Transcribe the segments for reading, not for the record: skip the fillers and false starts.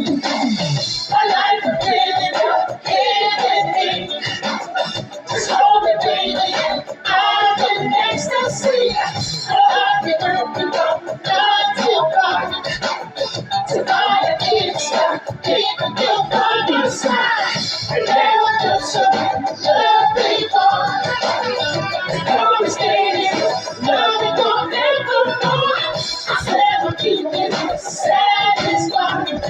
My life is living up, giving me. Just hold me, baby, I'm in ecstasy. Happy birthday, love till God. Tonight I can't stop, keeping you by my side. I never felt so love before. Always staying, loving forevermore. I never keep it satisfied.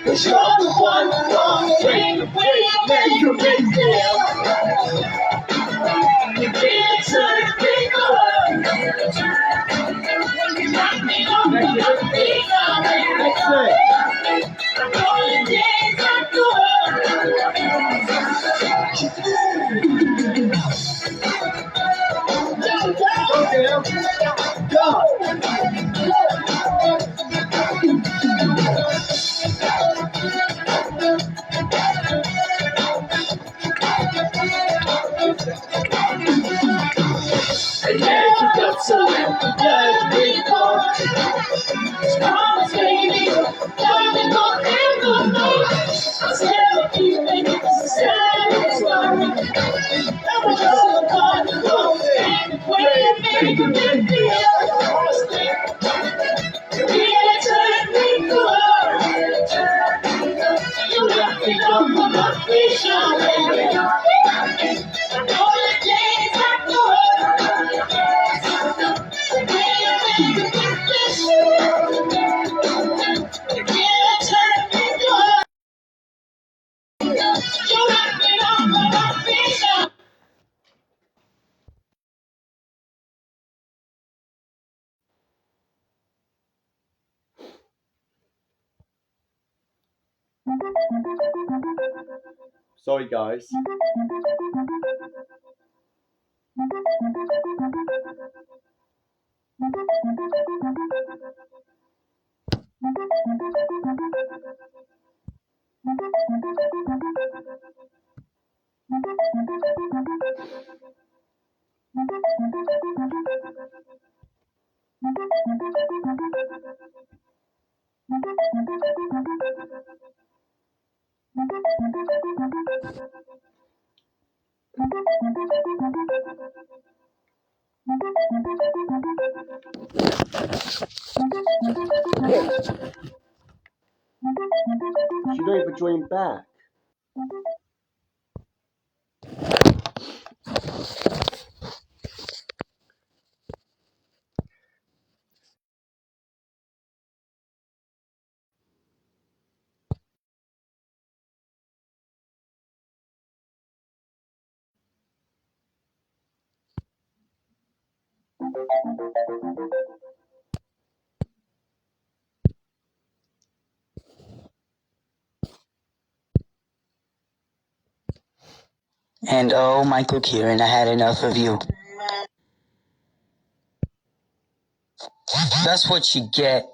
'Cause you're the one who won't bring away you make me. You can't turn me on. You knock me off my feet. I'm going days like I never felt so love before. Promise, baby, loving forevermore. I'll never keep it satisfied. I'm just a part of love, and the way you make me feel. You really turn me on. You left me on my feet, baby. I know the days are good. The way you make me feel. You really turn me on. You left me on my feet. Sorry, guys. She don't even join back. And oh, Michael Kieran, I had enough of you. That's what you get.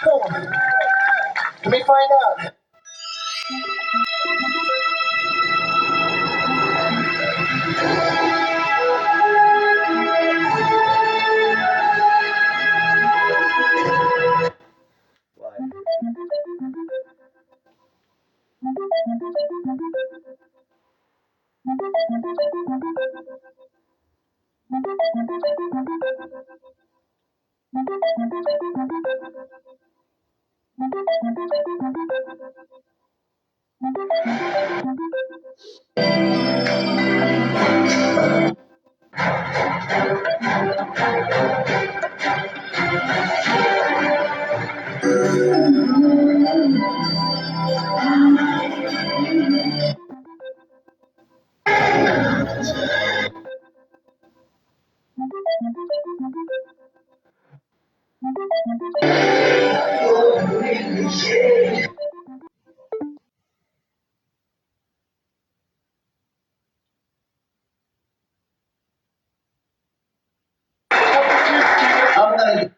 Let me find out. I'm gonna.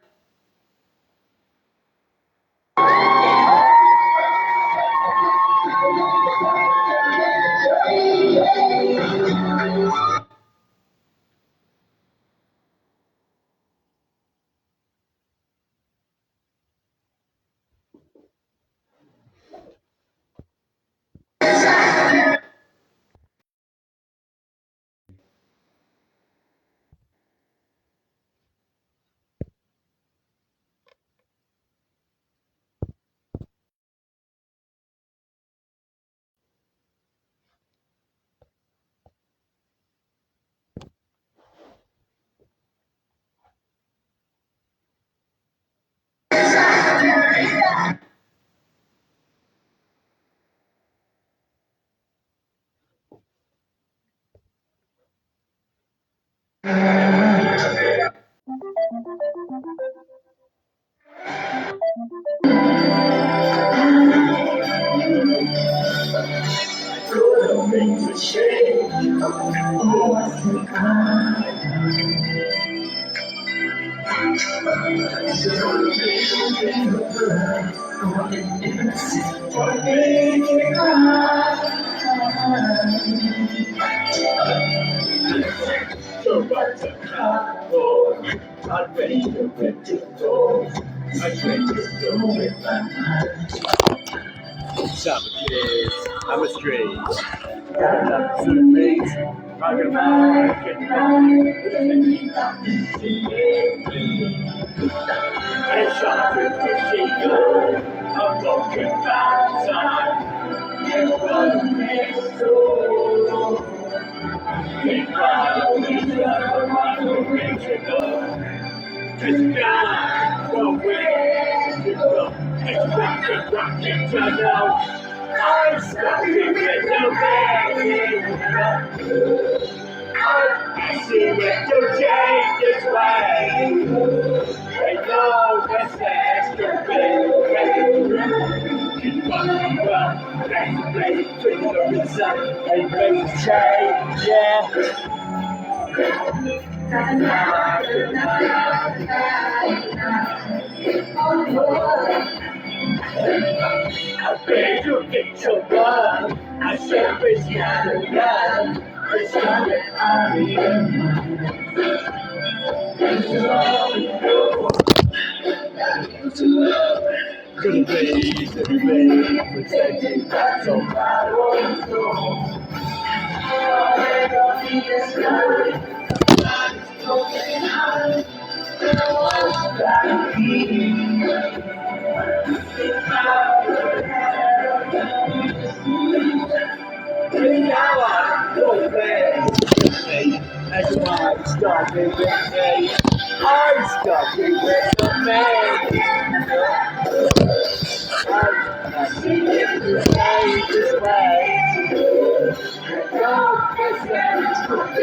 What's up, kids? I'm a strange. Got enough suitmates. Talking about getting I shot with machine gun. I'm looking outside. And one next door. Keep following each other on the original. This guy, the way to go. It's rockin' to know. I'm stuck in the bag. I see it to change this way. I know this has to be. Keep fucking well. That's the place to the result. And make change, yeah. I beg you get your gun. I said it's not a gun. It's not an army. To love. Good ways, everybody protecting that so I won't go. I don't need this gun. Now I go back. That's why I'm stuck in the day. I'm stuck in the man. I see it this way. Don't listen to me.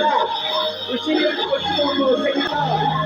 We're singing what you want to take it out.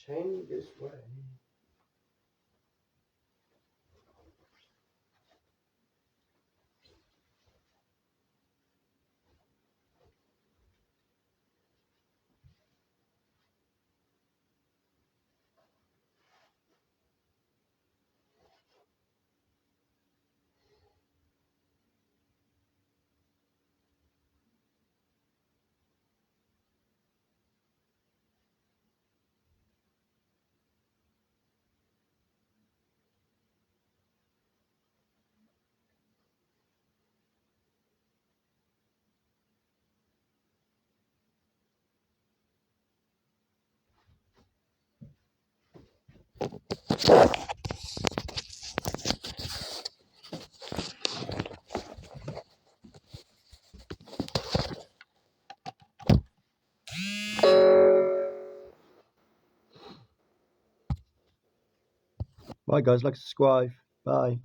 Change this way. Bye guys, like to subscribe. Bye.